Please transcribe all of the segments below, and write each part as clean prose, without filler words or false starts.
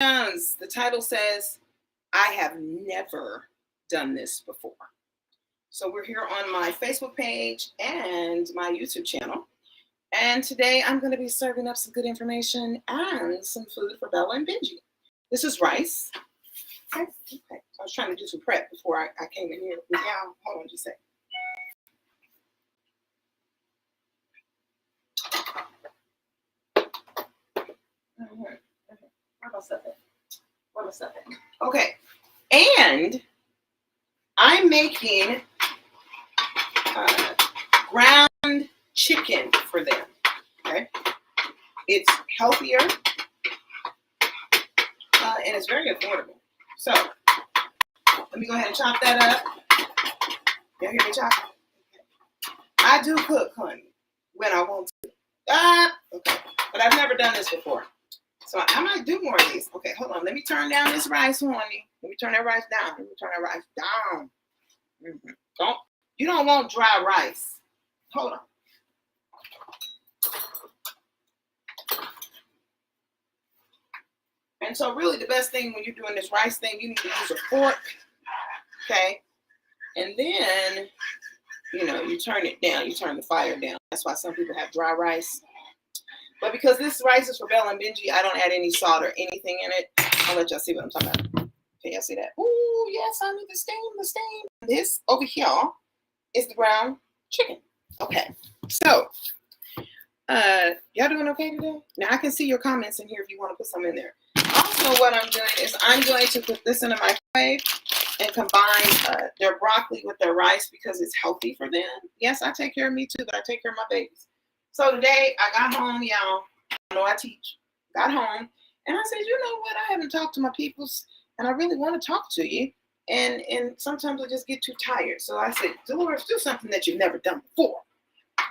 The title says, I have never done this before. So we're here on my Facebook page and my YouTube channel. And today I'm going to be serving up some good information and some food for Bella and Benji. This is rice. Okay. I was trying to do some prep before I came in here with y'all. Hold on just a second. What about something? Okay. And I'm making ground chicken for them. Okay. It's healthier and it's very affordable. So let me go ahead and chop that up. Y'all hear me chop? Okay. I do cook, honey, when I want to. Okay. But I've never done this before. So I might do more of these. Okay, hold on. Let me turn down this rice, honey. Let me turn that rice down. Mm-hmm. You don't want dry rice. Hold on. And so really the best thing when you're doing this rice thing, you need to use a fork. Okay. And then, you turn it down. You turn the fire down. That's why some people have dry rice. But because this rice is for Bella and Benji, I don't add any salt or anything in it. I'll let y'all see what I'm talking about. Can y'all see that? Ooh, yes, I need the steam. This over here is the ground chicken. Okay. So, y'all doing okay today? Now, I can see your comments in here if you want to put some in there. Also, what I'm doing is I'm going to put this in the microwave and combine their broccoli with their rice because it's healthy for them. Yes, I take care of me too, but I take care of my babies. So today I got home, y'all. I know I teach. Got home and I said, you know what? I haven't talked to my peoples and I really want to talk to you. And sometimes I just get too tired. So I said, Dolores, do something that you've never done before,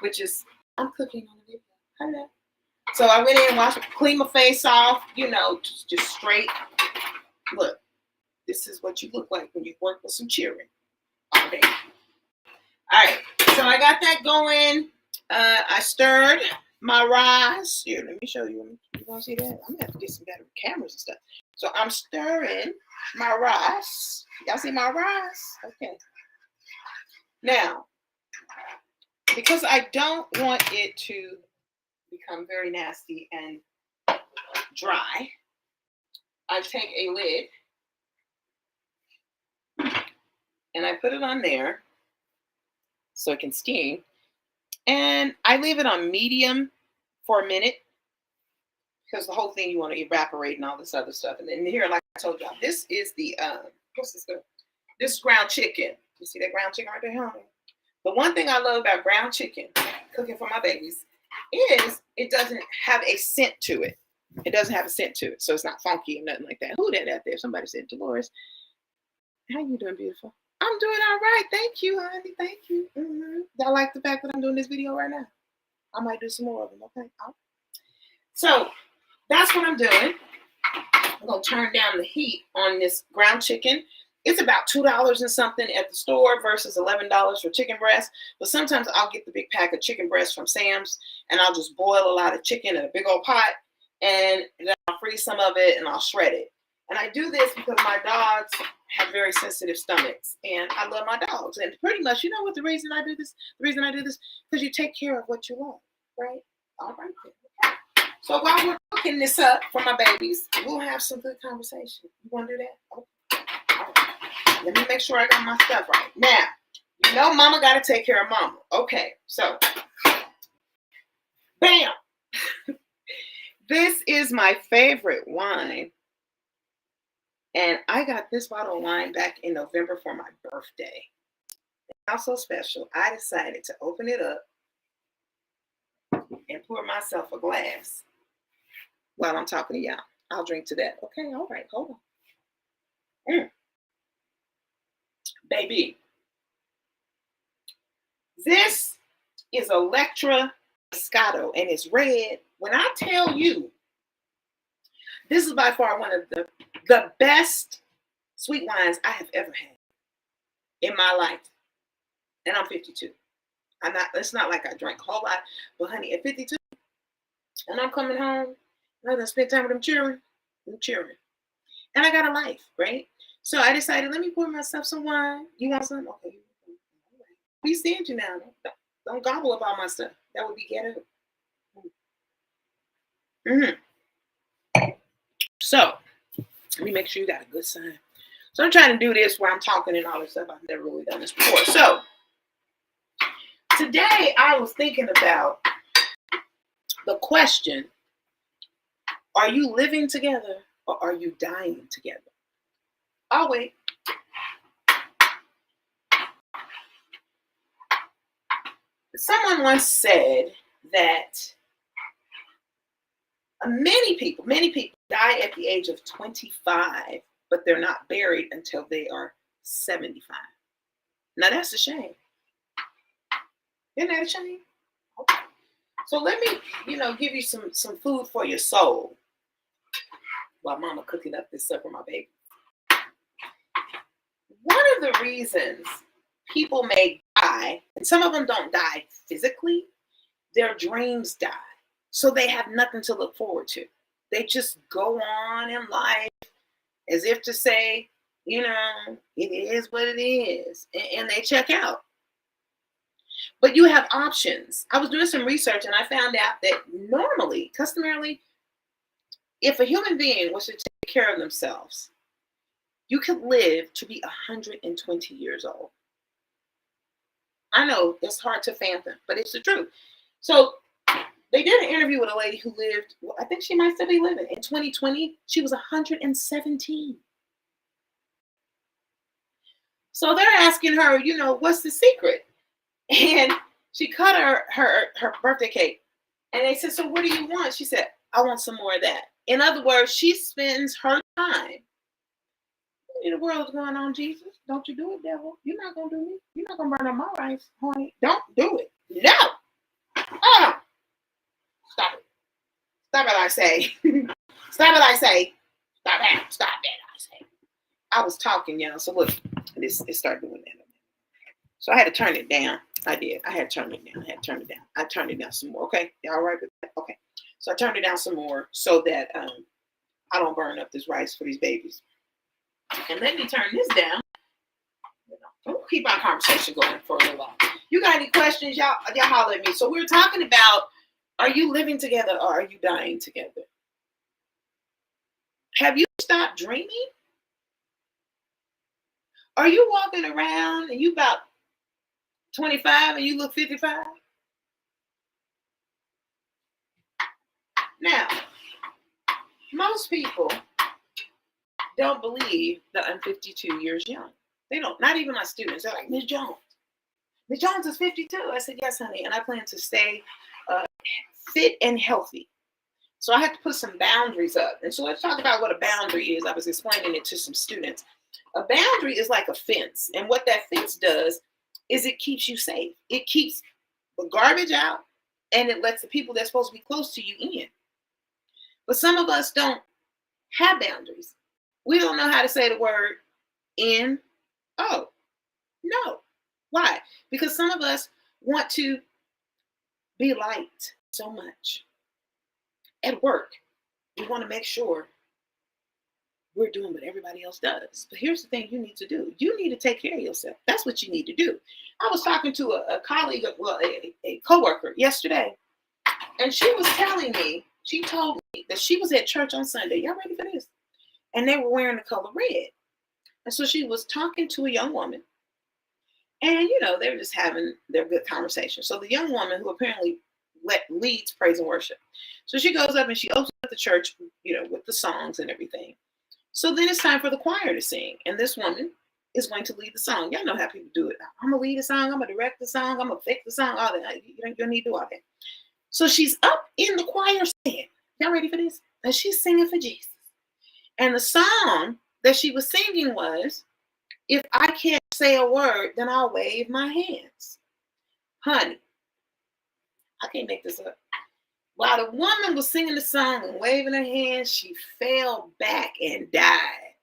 which is I'm cooking on the video. Hello. So I went in and cleaned my face off, just straight. Look, this is what you look like when you work with some cheering. Okay. All right. So I got that going. I stirred my rice. Here, let me show you. You want to see that? I'm going to have to get some better cameras and stuff. So I'm stirring my rice. Y'all see my rice? Okay. Now, because I don't want it to become very nasty and dry, I take a lid and I put it on there so it can steam. And I leave it on medium for a minute because the whole thing you want to evaporate and all this other stuff. And then here, like I told y'all, this is the what's this? This is ground chicken. You see that ground chicken right there, honey? The one thing I love about ground chicken, cooking for my babies, is it doesn't have a scent to it. It doesn't have a scent to it, so it's not funky or nothing like that. Who did that there? Somebody said, Dolores, how you doing, beautiful? I'm doing all right. Thank you, honey. Thank you. Mm-hmm. Y'all like the fact that I'm doing this video right now? I might do some more of them, okay? So that's what I'm doing. I'm going to turn down the heat on this ground chicken. It's about $2 and something at the store versus $11 for chicken breast. But sometimes I'll get the big pack of chicken breast from Sam's and I'll just boil a lot of chicken in a big old pot and then I'll freeze some of it and I'll shred it. And I do this because my dogs have very sensitive stomachs and I love my dogs. And pretty much, you know what the reason I do this? The reason I do this, because you take care of what you love, right? All right. Okay. So while we're cooking this up for my babies, we'll have some good conversation. You want to do that? Okay. All right. Let me make sure I got my stuff right. Now, mama got to take care of mama. Okay. So, bam. This is my favorite wine. And I got this bottle of wine back in November for my birthday. How so special, I decided to open it up and pour myself a glass while I'm talking to y'all. I'll drink to that. Okay, all right, hold on. Baby, this is Electra Moscato and it's red. When I tell you, this is by far one of the best sweet wines I have ever had in my life. And I'm 52. It's not like I drank a whole lot, but honey, at 52, and I'm coming home, and I'm gonna spend time with them children. And I got a life, right? So I decided, let me pour myself some wine. You want some? Okay. Be stingy now. Don't gobble up all my stuff. That would be ghetto. Mm-hmm. So let me make sure you got a good sign. So I'm trying to do this where I'm talking and all this stuff. I've never really done this before. So today I was thinking about the question, are you living together or are you dying together? I'll wait. Someone once said that many people die at the age of 25, but they're not buried until they are 75. Now that's a shame. Isn't that a shame? Okay. So let me, give you some food for your soul while mama cooking up this stuff for my baby. One of the reasons people may die, and some of them don't die physically, their dreams die. So they have nothing to look forward to. They just go on in life as if to say, it is what it is. And they check out. But you have options. I was doing some research and I found out that normally, customarily, if a human being was to take care of themselves, you could live to be 120 years old. I know it's hard to fathom, but it's the truth. So they did an interview with a lady who lived, I think she might still be living. In 2020, she was 117. So they're asking her, what's the secret? And she cut her birthday cake. And they said, so what do you want? She said, I want some more of that. In other words, she spends her time. What in the world is going on, Jesus? Don't you do it, devil. You're not going to do me. You're not going to burn up my rice, honey. Don't do it. No. Stop it. Stop it, I say. Stop it, I say. Stop it. Stop it, I say. I was talking, y'all. So look, it started doing that. So I had to turn it down. I did. I had to turn it down. I turned it down some more. Okay. Y'all all right with that? Okay. So I turned it down some more so that I don't burn up this rice for these babies. And let me turn this down. We'll keep our conversation going for a little while. You got any questions? Y'all holler at me. So we're talking about, are you living together or are you dying together? Have you stopped dreaming? Are you walking around and you about 25 and you look 55? Now, most people don't believe that I'm 52 years young. They don't, not even my students. They're like, Ms. Jones. Ms. Jones is 52. I said, yes, honey. And I plan to stay fit and healthy. So I had to put some boundaries up. And so let's talk about what a boundary is. I was explaining it to some students. A boundary is like a fence. And what that fence does is it keeps you safe. It keeps the garbage out and it lets the people that's supposed to be close to you in. But some of us don't have boundaries. We don't know how to say the word in. Oh, no. Why? Because some of us want to be liked so much. At work, we want to make sure we're doing what everybody else does. But here's the thing you need to do. You need to take care of yourself. That's what you need to do. I was talking to a colleague, a coworker yesterday, and she was telling me, she told me that she was at church on Sunday. Y'all ready for this? And they were wearing the color red. And so she was talking to a young woman. And, they were just having their good conversation. So the young woman, who apparently leads praise and worship. So she goes up and she opens up the church, with the songs and everything. So then it's time for the choir to sing. And this woman is going to lead the song. Y'all know how people do it. I'm going to lead the song. I'm going to direct the song. I'm going to fix the song. All that. You don't need to do all that. So she's up in the choir stand. Y'all ready for this? And she's singing for Jesus. And the song that she was singing was, if I can't say a word, then I'll wave my hands. Honey, I can't make this up. While the woman was singing the song and waving her hands, she fell back and died.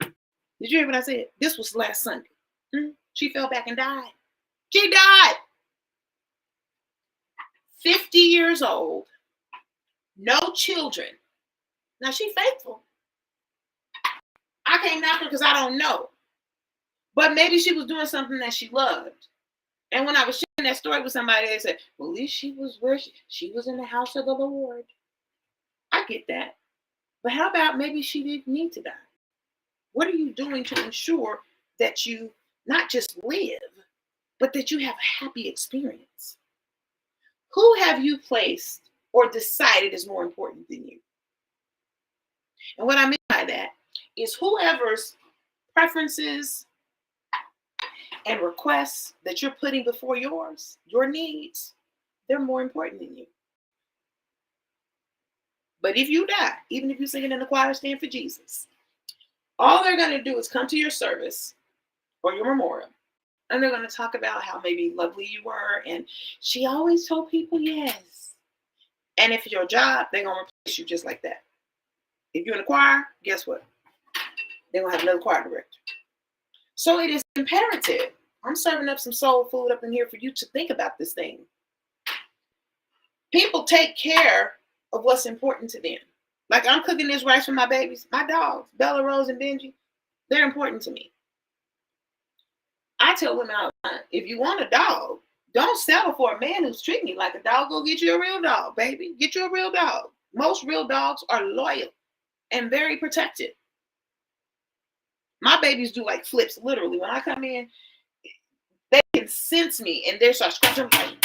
Did you hear what I said? This was last Sunday. She fell back and died. She died. 50 years old. No children. Now she's faithful. can't knock her because I don't know. But maybe she was doing something that she loved. And when I was sharing that story with somebody, they said, well, at least she was where she was in the house of the Lord. I get that. But how about maybe she didn't need to die? What are you doing to ensure that you not just live, but that you have a happy experience? Who have you placed or decided is more important than you? And what I mean by that is whoever's preferences and requests that you're putting before yours, your needs, they're more important than you. But if you die, even if you're singing in the choir, stand for Jesus, all they're going to do is come to your service or your memorial, and they're going to talk about how maybe lovely you were, and she always told people yes. And if it's your job, they're going to replace you just like that. If you're in the choir, guess what? They're going to have another choir director. So it is imperative. I'm serving up some soul food up in here for you to think about this thing. People take care of what's important to them. Like I'm cooking this rice for my babies. My dogs, Bellla Rose and Benji, they're important to me. I tell women all the time, if you want a dog, don't settle for a man who's treating you like a dog. Go get you a real dog, baby. Get you a real dog. Most real dogs are loyal and very protective. My babies do like flips, literally. When I come in, they can sense me and they start scratching like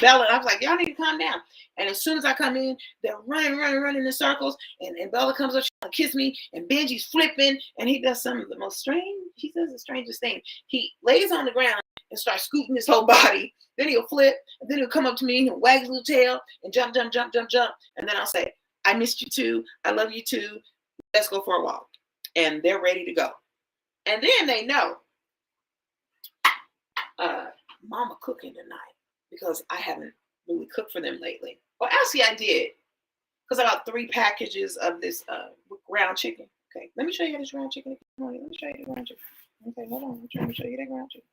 Bella. I was like, y'all need to calm down. And as soon as I come in, they're running in circles. And Bella comes up, she's gonna kiss me, and Benji's flipping, and he does some of the most strange. He does the strangest thing. He lays on the ground and starts scooting his whole body. Then he'll flip, and then he'll come up to me and wag his little tail and jump. And then I'll say, I missed you too. I love you too. Let's go for a walk. And they're ready to go. And then they know, Mama cooking tonight because I haven't really cooked for them lately. Well, actually I did, because I got 3 packages of this ground chicken. Okay, let me show you this ground chicken. Let me show you the ground chicken. Okay, hold on. I'm trying to show you that ground chicken.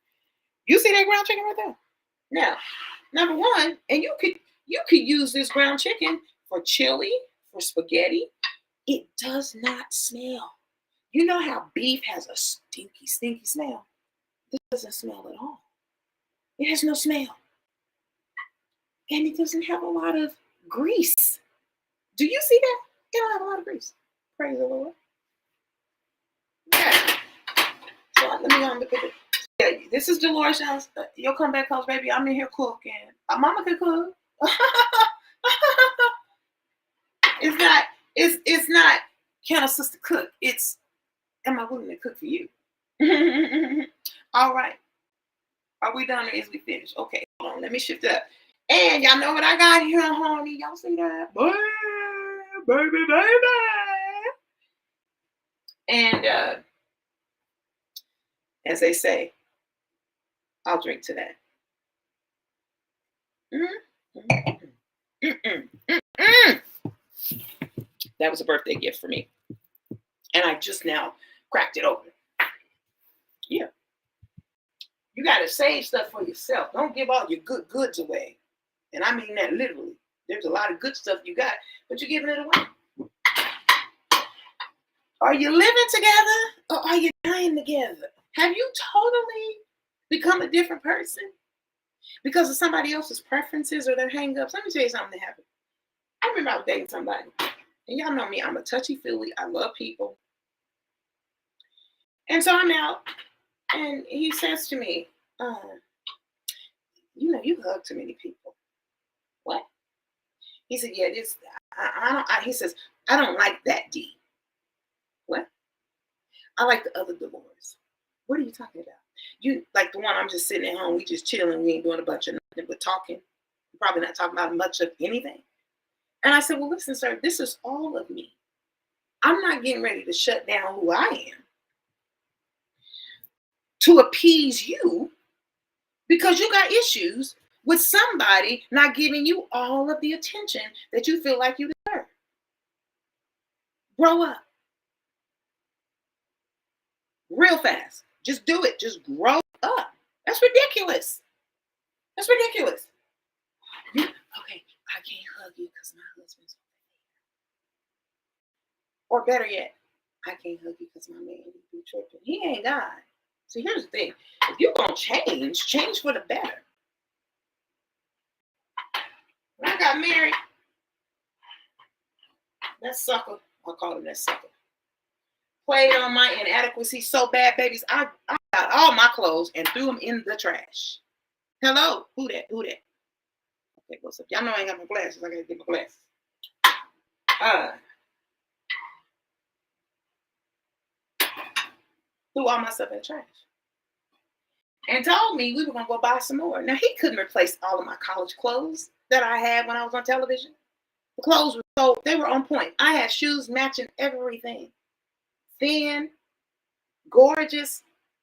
You see that ground chicken right there? Now, number one, and you could use this ground chicken for chili, for spaghetti. It does not smell. You know how beef has a stinky smell? This doesn't smell at all. It has no smell. And it doesn't have a lot of grease. Do you see that? It don't have a lot of grease. Praise the Lord. Yeah. So let me look at it. Yeah, this is Dolores' house. You'll come back cause baby, I'm in here cooking. Mama can cook. It's not can a sister cook? It's am I willing to cook for you? All right. Are we done or is we finished? Okay, hold on. Let me shift it up. And y'all know what I got here, honey. Y'all see that? Baby. And as they say, I'll drink to that. That was a birthday gift for me. And I just now cracked it open. Yeah. You got to save stuff for yourself. Don't give all your good goods away. And I mean that literally. There's a lot of good stuff you got, but you're giving it away. Are you living together or are you dying together? Have you totally become a different person because of somebody else's preferences or their hang-ups? Let me tell you something that happened. I remember I was dating somebody. And y'all know me, I'm a touchy-feely. I love people. And so I'm out. And he says to me, you hug too many people. What? He said, yeah, he says, I don't like that D. What? I like the other Dolores. What are you talking about? You like the one I'm just sitting at home, we just chilling, we ain't doing a bunch of nothing but talking. We're probably not talking about much of anything. And I said, well, listen, sir, this is all of me. I'm not getting ready to shut down who I am to appease you because you got issues with somebody not giving you all of the attention that you feel like you deserve. Grow up. Real fast. Just do it. Just grow up. That's ridiculous. That's ridiculous. Okay, I can't hug you because my husband's over there. Or better yet, I can't hug you because my man be tripping. He ain't God. See, here's the thing. If you're going to change for the better. When I got married, that sucker, I'll call him that sucker, played on my inadequacy so bad, babies. I got all my clothes and threw them in the trash. Hello? Who that? Okay, what's up? Y'all know I ain't got my glasses. I got to get my glasses. Threw all my stuff in the trash. And told me we were going to go buy some more. Now, he couldn't replace all of my college clothes that I had when I was on television. The clothes were they were on point. I had shoes matching everything. Thin, gorgeous,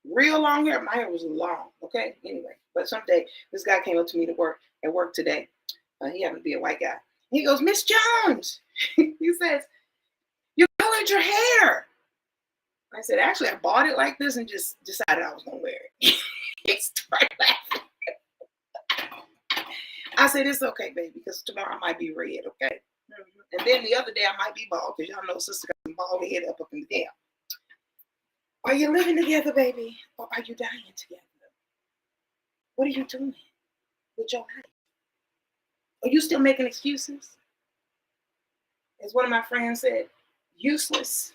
real long hair. My hair was long, okay? Anyway, but someday this guy came up to me at work today. He happened to be a white guy. He goes, Miss Jones. He says, you colored your hair. I said, actually, I bought it like this and just decided I was going to wear it. He started laughing. I said, it's okay, baby, because tomorrow I might be red, okay? Mm-hmm. And then the other day I might be bald, because y'all know sister got some bald head up in the down. Are you living together, baby, or are you dying together? What are you doing with your life? Are you still making excuses? As one of my friends said, useless.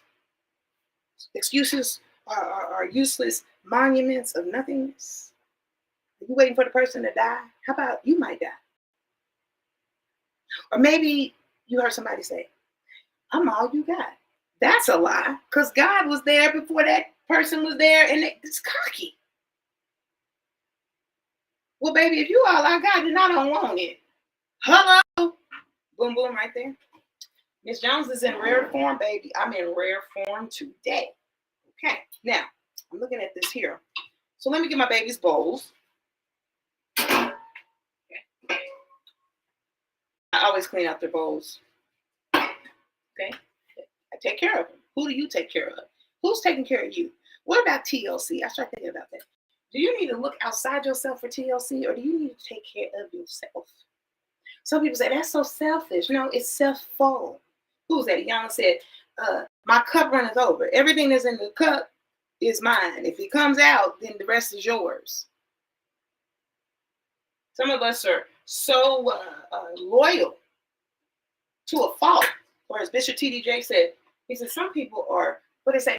Excuses are useless monuments of nothingness. Are you waiting for the person to die? How about you might die? Or maybe you heard somebody say, I'm all you got. That's a lie, because God was there before that person was there, and it's cocky. Well, baby, if you all I got, then I don't want it. Hello. Boom, boom, right there. Miss Jones is in rare form, baby. I'm in rare form today. Okay, now, I'm looking at this here. So let me get my baby's bowls. Okay. I always clean out their bowls. Okay, I take care of them. Who do you take care of? Who's taking care of you? What about TLC? I start thinking about that. Do you need to look outside yourself for TLC, or do you need to take care of yourself? Some people say, that's so selfish. No, it's self-full. Who's that? Yana said, my cup runneth over. Everything that's in the cup is mine. If it comes out, then the rest is yours. Some of us are so loyal to a fault. Or as Bishop TDJ said, he said, some people are, what they say,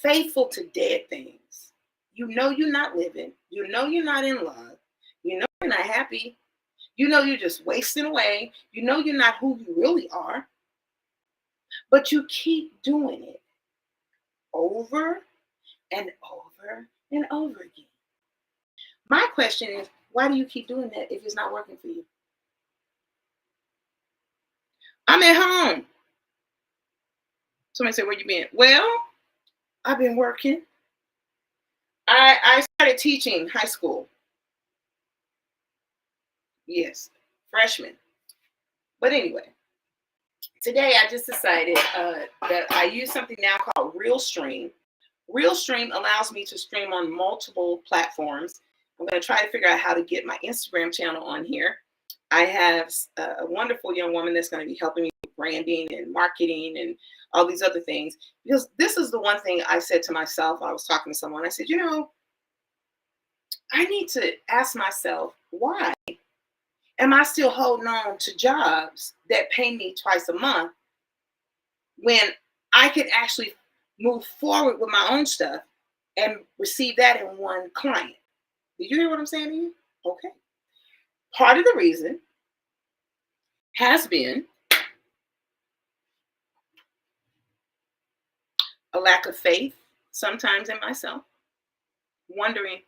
faithful to dead things. You know you're not living. You know you're not in love. You know you're not happy. You know you're just wasting away. You know you're not who you really are. But you keep doing it over and over and over again. My question is, why do you keep doing that if it's not working for you? I'm at home. Somebody said, where you been? Well, I've been working. I started teaching high school. Yes, freshman. But anyway, today I just decided that I use something now called Realstream. Realstream allows me to stream on multiple platforms. I'm going to try to figure out how to get my Instagram channel on here. I have a wonderful young woman that's going to be helping me with branding and marketing and all these other things. Because this is the one thing I said to myself when I was talking to someone. I said, you know, I need to ask myself, why am I still holding on to jobs that pay me twice a month when I could actually move forward with my own stuff and receive that in one client? Did you hear what I'm saying to you? Okay. Part of the reason has been a lack of faith, sometimes in myself, wondering,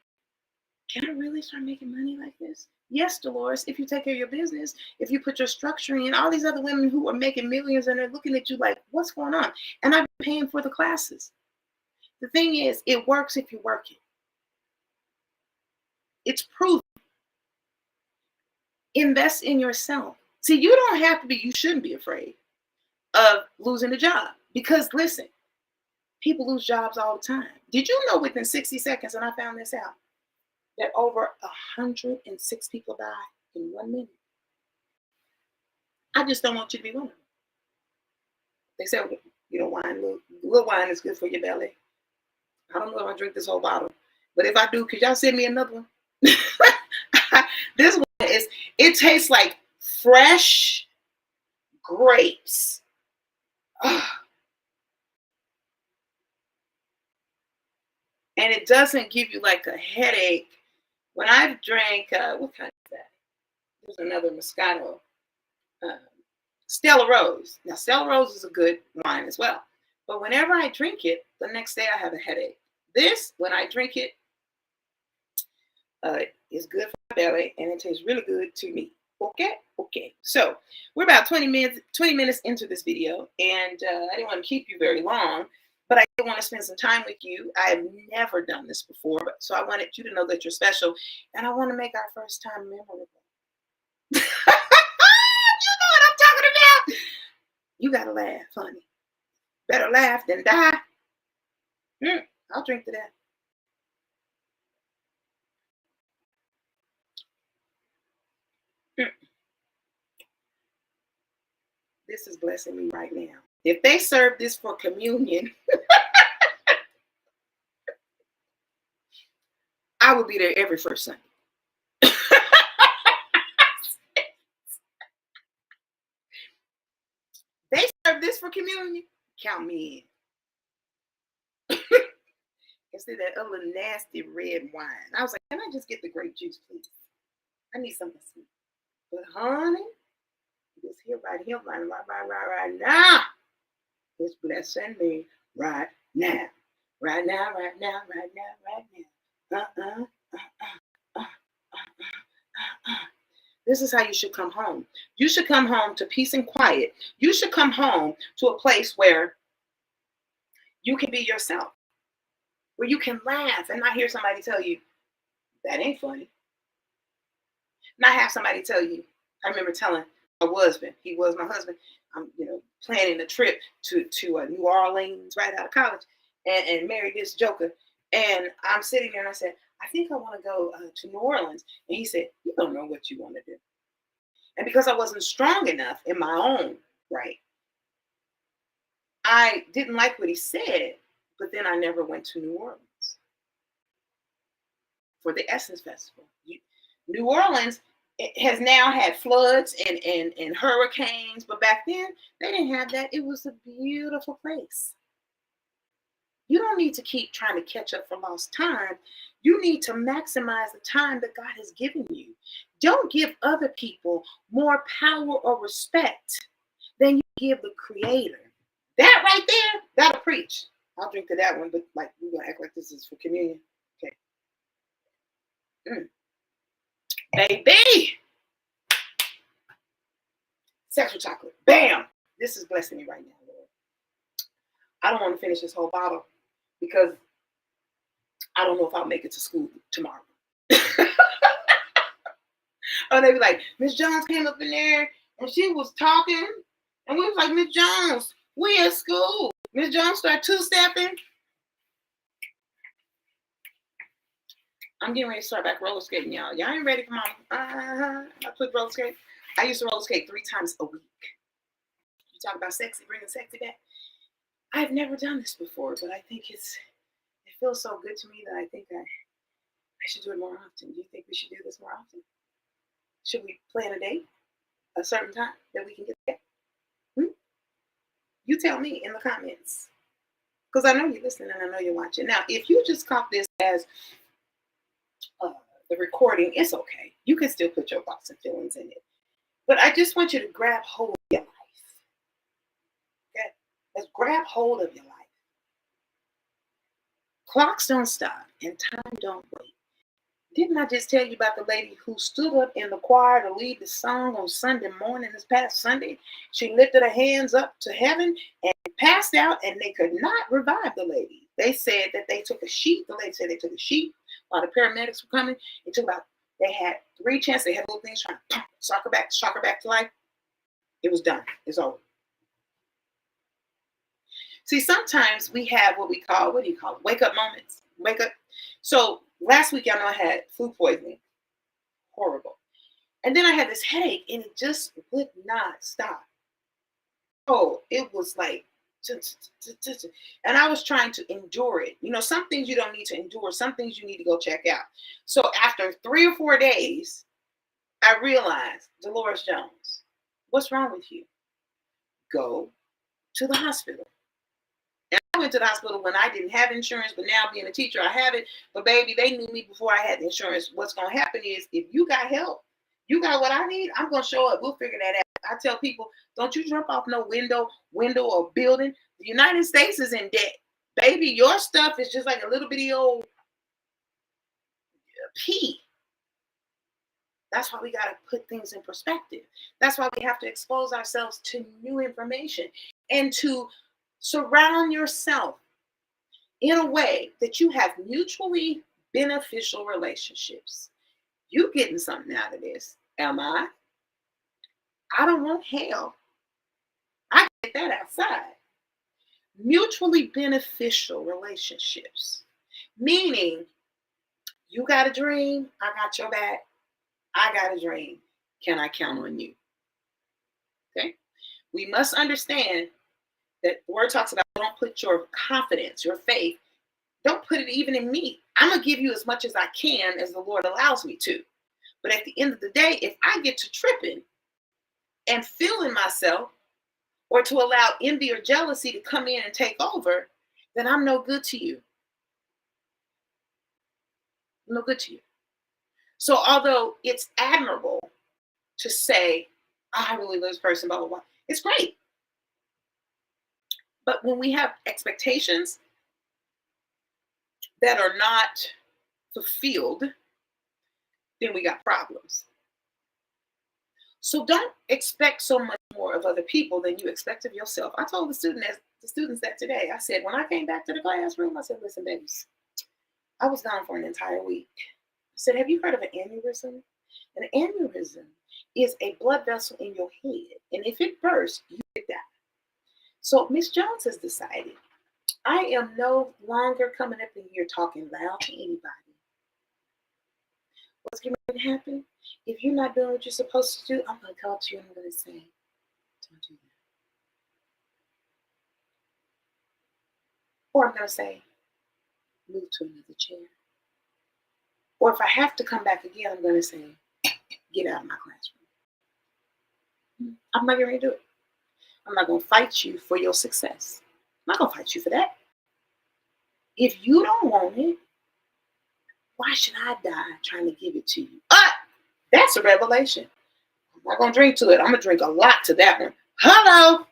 can I really start making money like this? Yes, Dolores, if you take care of your business, if you put your structure in, all these other women who are making millions and they're looking at you like, what's going on? And I've been paying for the classes. The thing is, it works if you work it. It's proven. Invest in yourself. See, you don't have to be, you shouldn't be afraid of losing a job. Because listen, people lose jobs all the time. Did you know within 60 seconds, and I found this out, that over 106 people died in 1 minute? I just don't want you to be one of them. They say, you know, wine little wine is good for your belly. I don't know if I drink this whole bottle, but if I do, could y'all send me another one? This one it tastes like fresh grapes. And it doesn't give you like a headache. When I've drank, what kind is that? There's another Moscato. Stella Rose. Now, Stella Rose is a good wine as well. But whenever I drink it, the next day I have a headache. This, when I drink it, is good for my belly, and it tastes really good to me. Okay. So we're about 20 minutes into this video, and I didn't want to keep you very long, but I did want to spend some time with you. I have never done this before, so I wanted you to know that you're special, and I want to make our first time memorable. You know what I'm talking about. You gotta laugh, honey. Better laugh than die. I'll drink to that. This is blessing me right now. If they serve this for communion, I would be there every first Sunday. They serve this for communion, count me in. Instead of that other nasty red wine. I was like, can I just get the grape juice, please? I need something sweet. But honey, this here right now. It's blessing me right now. Right now. This is how you should come home. You should come home to peace and quiet. You should come home to a place where you can be yourself, where you can laugh and not hear somebody tell you, that ain't funny. Not have somebody tell you, I remember telling my husband, he was my husband, I'm planning a trip to New Orleans right out of college and marry this joker. And I'm sitting there and I said, I think I want to go to New Orleans. And he said, you don't know what you want to do. And because I wasn't strong enough in my own right, I didn't like what he said, but then I never went to New Orleans for the Essence Festival. New Orleans has now had floods and hurricanes, but back then they didn't have that. It was a beautiful place. You don't need to keep trying to catch up for lost time. You need to maximize the time that God has given you. Don't give other people more power or respect than you give the Creator. That right there, that'll preach. I'll drink to that one, but like we're gonna act like this is for communion. Okay. Baby. Sexual chocolate. Bam! This is blessing me right now, Lord. I don't want to finish this whole bottle because I don't know if I'll make it to school tomorrow. Oh, they be like, Miss Jones came up in there and she was talking, and we was like, Miss Jones, we at school. Miss Jones started two-stepping. I'm getting ready to start back roller skating, y'all. Y'all ain't ready for mama. I put roller skate. I used to roller skate 3 times a week. You talk about sexy, bringing sexy back. I've never done this before, but I think it feels so good to me that I think I should do it more often. Do you think we should do this more often? Should we plan a date, a certain time that we can get there? You tell me in the comments, because I know you're listening and I know you're watching. Now, if you just caught this as the recording, it's okay. You can still put your thoughts and feelings in it. But I just want you to grab hold of your life. Okay? Let's grab hold of your life. Clocks don't stop and time don't wait. Didn't I just tell you about the lady who stood up in the choir to lead the song on Sunday morning this past Sunday? She lifted her hands up to heaven and passed out, and they could not revive the lady. They said that they took a sheet. The lady said they took a sheet while the paramedics were coming. They had 3 chances. They had little things trying to shock her back to life. It was done. It's over. See, sometimes we have what we call, wake up moments. Wake up. So last week, y'all know I had food poisoning. Horrible. And then I had this headache, and it just would not stop. Oh, it was like And I was trying to endure it. You know, some things you don't need to endure. Some things you need to go check out. So after 3 or 4 days, I realized, Dolores Jones, what's wrong with you? Go to the hospital. And I went to the hospital when I didn't have insurance, but now being a teacher, I have it. But baby, they knew me before I had the insurance. What's going to happen is if you got help, you got what I need, I'm going to show up. We'll figure that out. I tell people, don't you jump off no window or building. The United States is in debt. Baby, your stuff is just like a little bitty old pea. That's why we got to put things in perspective. That's why we have to expose ourselves to new information and to surround yourself in a way that you have mutually beneficial relationships. You getting something out of this, am I? I don't want hell. I get that outside. Mutually beneficial relationships, meaning you got a dream, I got your back. I got a dream. Can I count on you? Okay. We must understand that the word talks about don't put your confidence, your faith, don't put it even in me. I'm going to give you as much as I can as the Lord allows me to. But at the end of the day, if I get to tripping and feeling myself or to allow envy or jealousy to come in and take over, then I'm no good to you. I'm no good to you. So although it's admirable to say, I really love this person, blah, blah, blah, it's great. But when we have expectations that are not fulfilled, then we got problems. So don't expect so much more of other people than you expect of yourself. I told the students that today. I said, when I came back to the classroom, I said, listen, babies, I was gone for an entire week. I said, have you heard of an aneurysm? An aneurysm is a blood vessel in your head. And if it bursts, you get that. So Miss Jones has decided, I am no longer coming up in here talking loud to anybody. What's going to happen? If you're not doing what you're supposed to do, I'm going to come up to you and I'm going to say, don't do that. Or I'm going to say, move to another chair. Or if I have to come back again, I'm going to say, get out of my classroom. I'm not going to do it. I'm not going to fight you for your success. I'm not going to fight you for that. If you don't want it, why should I die trying to give it to you? That's a revelation. I'm not going to drink to it. I'm going to drink a lot to that one. Hello.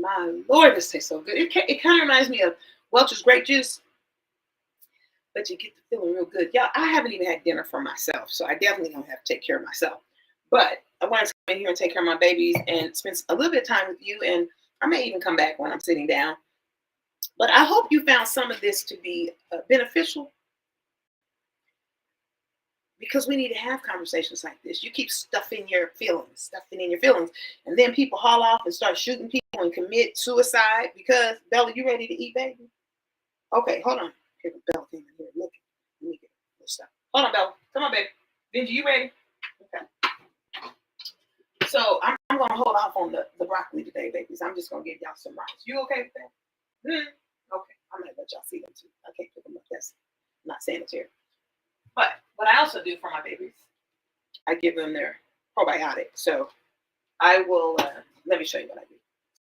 My Lord, this tastes so good. It kind of reminds me of Welch's grape juice, but you get the feeling real good. Y'all, I haven't even had dinner for myself, so I definitely don't have to take care of myself. But I wanted to come in here and take care of my babies and spend a little bit of time with you, and I may even come back when I'm sitting down. But I hope you found some of this to be beneficial, because we need to have conversations like this. You keep stuffing in your feelings, and then people haul off and start shooting people and commit suicide because, Bella, you ready to eat, baby? Okay, hold on. Here, Bella came in here. Look, let me get this stuff. Hold on, Bella. Come on, baby. Benji, you ready? Okay. So I'm going to hold off on the broccoli today, babies. I'm just going to give y'all some rice. You okay with that? Okay. I'm going to let y'all see them too. I can't pick them up. That's not sanitary. But what I also do for my babies, I give them their probiotic. So I will, let me show you what I do.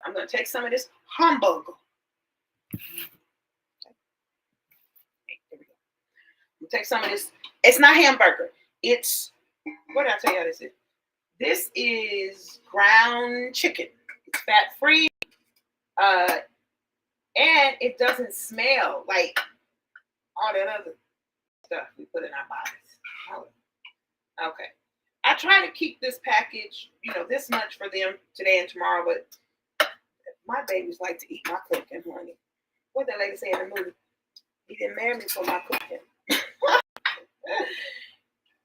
I'm going to take some of this hamburger. Okay, here we go. I'm going to take some of this. It's not hamburger. It's, what did I tell you how this is? This is ground chicken. It's fat-free. And it doesn't smell like all that other stuff we put in our bodies. Okay. I try to keep this package, this much for them today and tomorrow, but my babies like to eat my cooking, honey. What that lady say in the movie? He didn't marry me for my cooking.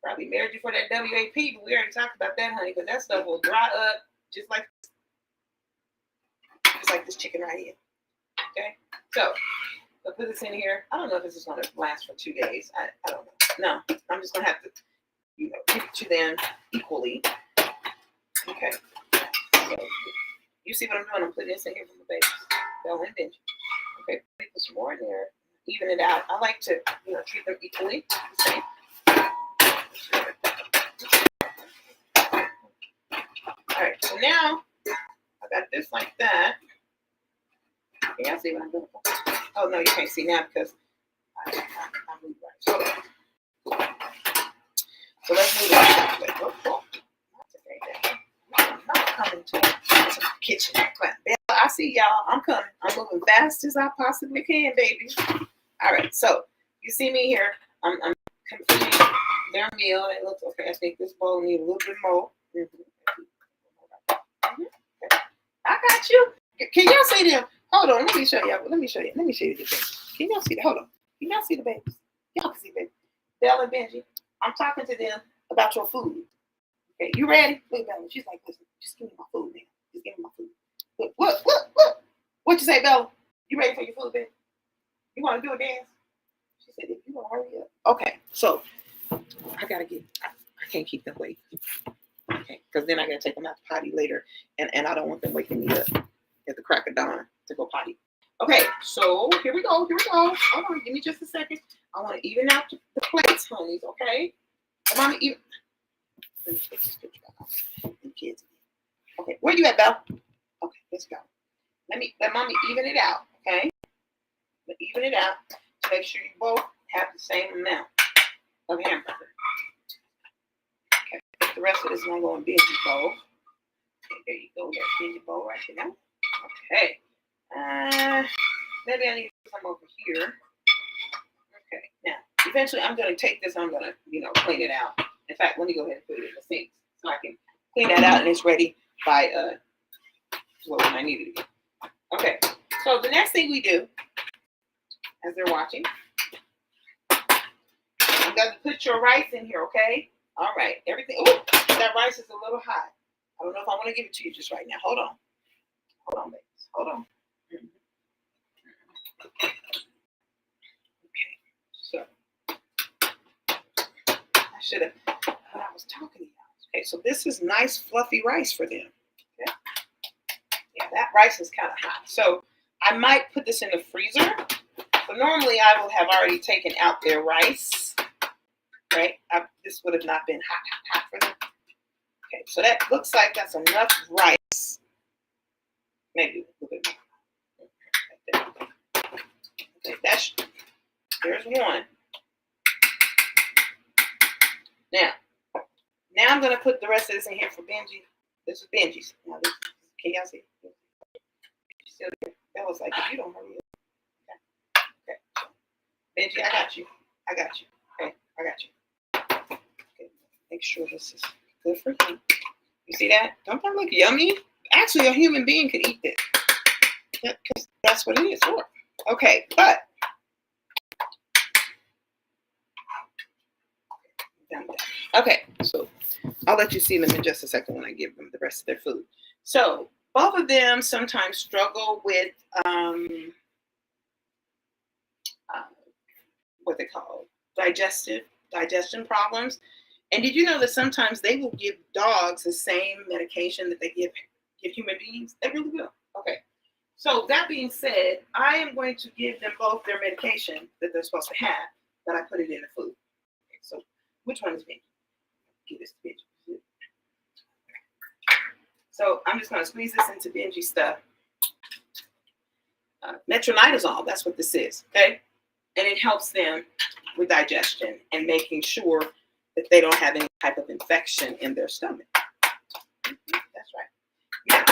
Probably married you for that WAP, but we already talked about that, honey, because that stuff will dry up just like this chicken right here. Okay? So, I'll put this in here. I don't know if this is going to last for 2 days. I don't know. no, I'm just gonna have to, give it to them equally. Okay. So, you see what I'm doing? I'm putting this in here for the babies. Bella and Benji. Okay, put some more in there. Even it out. I like to, treat them equally. Same. All right, so now I got this like that. Can y'all see what I'm doing? Oh no, you can't see now because I moved right. So let's move that way. Oh, I'm not coming to the kitchen. I see y'all. I'm coming. I'm moving fast as I possibly can, baby. All right, so you see me here. I'm completing their meal. It looks okay. I think this bowl needs a little bit more. I got you. Can y'all see them? Hold on. Let me show y'all. Let me show you the babies. Can y'all see the? Hold on. Can y'all see the babies? Y'all can see babies. Bella and Benji. I'm talking to them about your food. Okay, you ready? Look, Bella. She's like, listen, just give me my food, man. Just give me my food. Look. What you say, Bella? You ready for your food, baby? You want to do a dance? She said, if you want to hurry up. Okay, so I gotta I can't keep them waiting. Okay, because then I gotta take them out to potty later, and I don't want them waking me up at the crack of dawn to go potty. Okay, so here we go. Hold on, give me just a second. I want to even out the plates, honeys. Okay, mommy even. Let me take this picture out. The kids. Okay, where you at, Belle? Okay, let's go. Let mommy even it out. Okay, even it out to make sure you both have the same amount of hamburger. Okay, the rest of this is gonna go in Benji bowl. Okay, there you go. That's Benji bowl right there. Okay. Maybe I need some over here. Okay. Now, eventually, I'm gonna take this. I'm gonna, clean it out. In fact, let me go ahead and put it in the sink so I can clean that out, and it's ready by when I need it. Okay. So the next thing we do, as they're watching, you got to put your rice in here. Okay. All right. Everything. Oh, that rice is a little hot. I don't know if I want to give it to you just right now. Hold on, babies. Hold on. Okay, so I should have, when I was talking to you. Okay, so this is nice fluffy rice for them. Okay. Yeah, that rice is kind of hot. So I might put this in the freezer. But normally I would have already taken out their rice. Right? This would have not been hot for them. Okay, so that looks like that's enough rice. Maybe a little bit more. Okay, there's one. Now I'm gonna put the rest of this in here for Benji. This is Benji's. Now can y'all see? She's still there. That was like, if you don't hurry up. Okay. Benji, I got you. Okay, I got you. Okay, make sure this is good for him. You see that? Don't that look yummy? Actually, a human being could eat this. Because that's what it is for. Okay, but okay, so I'll let you see them in just a second when I give them the rest of their food. So both of them sometimes struggle with what they call digestion problems. And did you know that sometimes they will give dogs the same medication that they give human beings? They really will. Okay. So that being said, I am going to give them both their medication that they're supposed to have, but I put it in the food. Okay, so which one is Benji? Give this to Benji. So I'm just going to squeeze this into Benji stuff. Metronidazole, that's what this is, okay? And it helps them with digestion and making sure that they don't have any type of infection in their stomach. That's right. Now,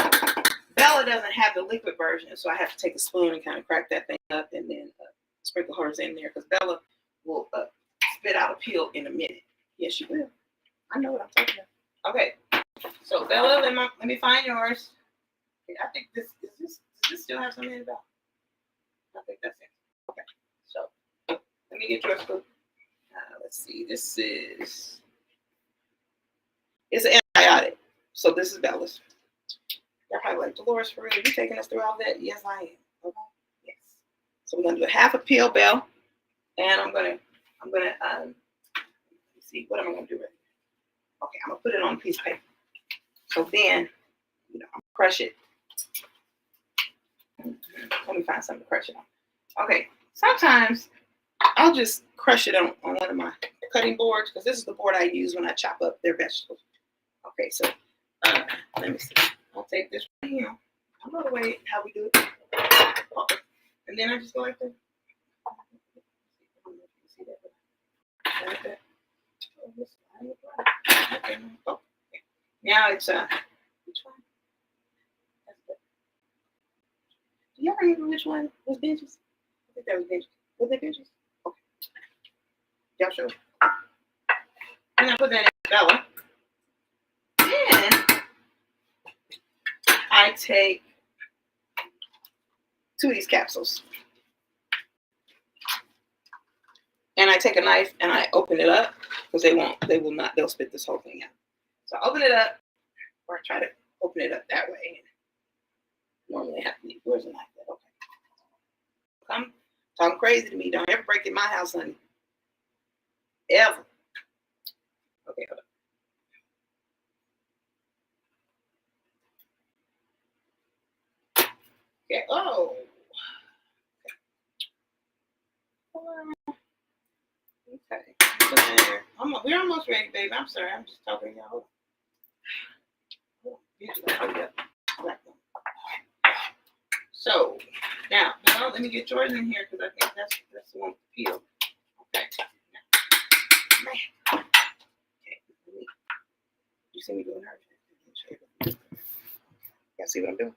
Bella doesn't have the liquid version, so I have to take a spoon and kind of crack that thing up and then sprinkle hers in there because Bella will spit out a pill in a minute. Yes, she will. I know what I'm talking about. Okay, so Bella, let me find yours. I think does this still have something in it? I think that's it. Okay, so let me get yours. Let's see. This is an antibiotic. So this is Bella's. They're probably like, Dolores, for real, you taking us through all that? Yes, I am. Okay. Yes. So we're gonna do a half a pill, Belle, and I'm gonna see, what am I gonna do with it? Okay, I'm gonna put it on a piece of paper. So then, I'm gonna crush it. Let me find something to crush it on. Okay, sometimes I'll just crush it on one of my cutting boards, because this is the board I use when I chop up their vegetables. Okay, so let me see. I'll take this right here. I know the way how we do it. And then I just go like this. See that? Like that. Okay. Now it's which one? That's good. Do y'all remember which one was Benji's? I think that was Benji. Was it Benji's? Okay. Y'all sure? And I put that in Bella. Then I take 2 of these capsules. And I take a knife and I open it up, because they'll spit this whole thing out. So I open it up, or I try to open it up that way. Normally I have to need, where's the knife? Okay. Come talking crazy to me. Don't ever break in my house, honey. Ever. Okay, hold on. Okay, oh. Okay. Put that in there. We're almost ready, baby. I'm sorry. I'm just talking to y'all. So now, let me get yours in here, because I think that's the one with the peel. Okay. Okay. You see me doing her? Y'all see what I'm doing?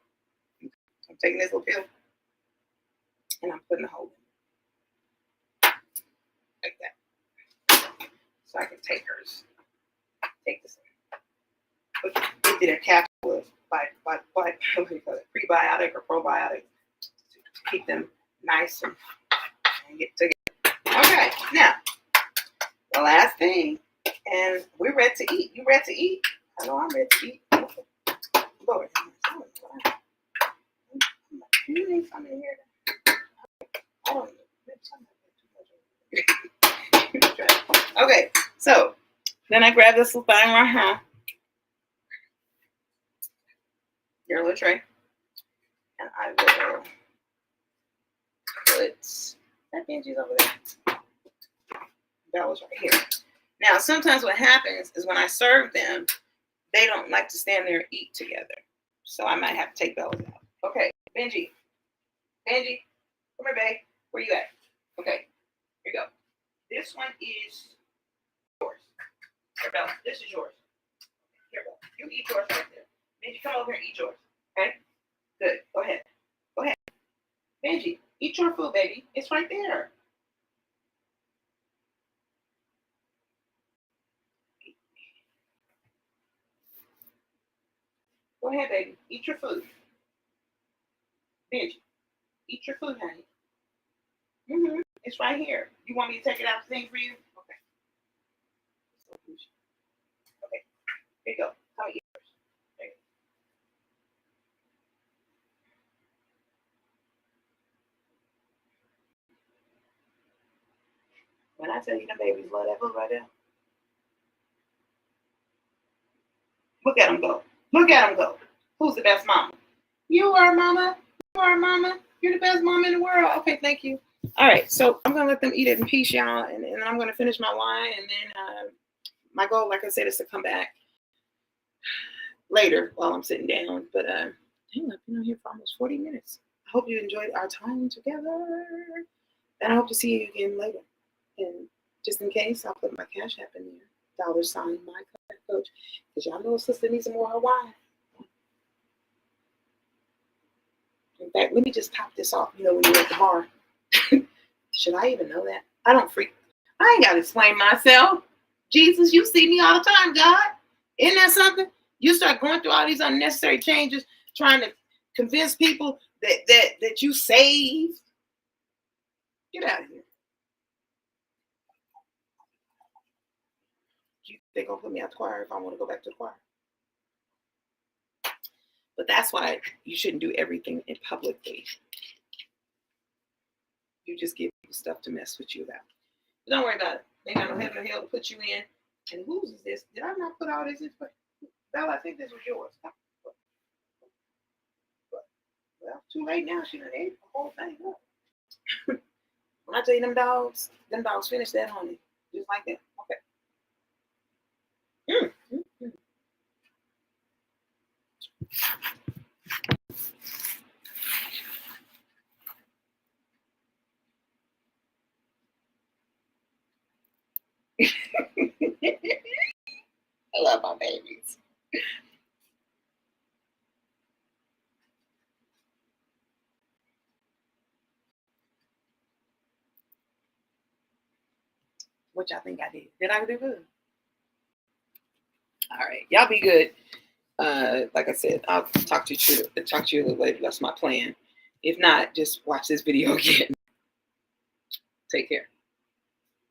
I'm taking this little peel and I'm putting a hole in like that, so I can take hers. Take this in. But it did a capsule of what do you call it? Prebiotic or probiotic to keep them nice and get together. Okay, now the last thing, and we're ready to eat. You ready to eat? I know I'm ready to eat. Lord, you need something in here. I don't know. Okay, so then I grab this little thing right here. Your little tray. And I will put that Benji's over there. That was right here. Now, sometimes what happens is when I serve them, they don't like to stand there and eat together. So I might have to take those out. Okay, Benji. Benji, come here, babe. Where you at? Okay, here you go. This one is yours. Here, Bella. This is yours. Here, Bella. You eat yours right there. Benji, come over here and eat yours. Okay? Good. Go ahead. Go ahead. Benji, eat your food, baby. It's right there. Go ahead, baby. Eat your food. Benji, eat your food, honey. It's right here. You want me to take it out the thing for you? Okay. Okay. Here you go. Come eat yours. There you go. When I tell you the babies love that food right there. Look at them go. Look at them go. Who's the best mama? You are, mama. You are, mama. You're the best mama in the world. Okay, thank you. All right, so I'm going to let them eat it in peace, y'all, and then I'm going to finish my wine, and then my goal, like I said, is to come back later while I'm sitting down. But dang, I've been on here for almost 40 minutes. I hope you enjoyed our time together, and I hope to see you again later. And just in case, I'll put my Cash App in there, $, my coach, because y'all know sister needs some more of her wine. In fact, let me just top this off. You know, when you're at the bar. Should I even know that? I ain't got to explain myself. Jesus, you see me all the time, God. Isn't that something? You start going through all these unnecessary changes, trying to convince people that you saved. Get out of here. They're going to put me out the choir if I want to go back to the choir. But that's why you shouldn't do everything in publicly. You just give people stuff to mess with you about. But don't worry about it. They got no heaven or hell to put you in. And whose is this? Did I not put all this in? Bella, I think this was yours. Well, too late now. She done ate the whole thing up. When I tell you them dogs finish that, honey. Just like that. Okay. I love my babies. Which I think I did. Did I do good? All right. Y'all be good. Like I said, I'll talk to you a little later. That's my plan. If not, just watch this video again. Take care.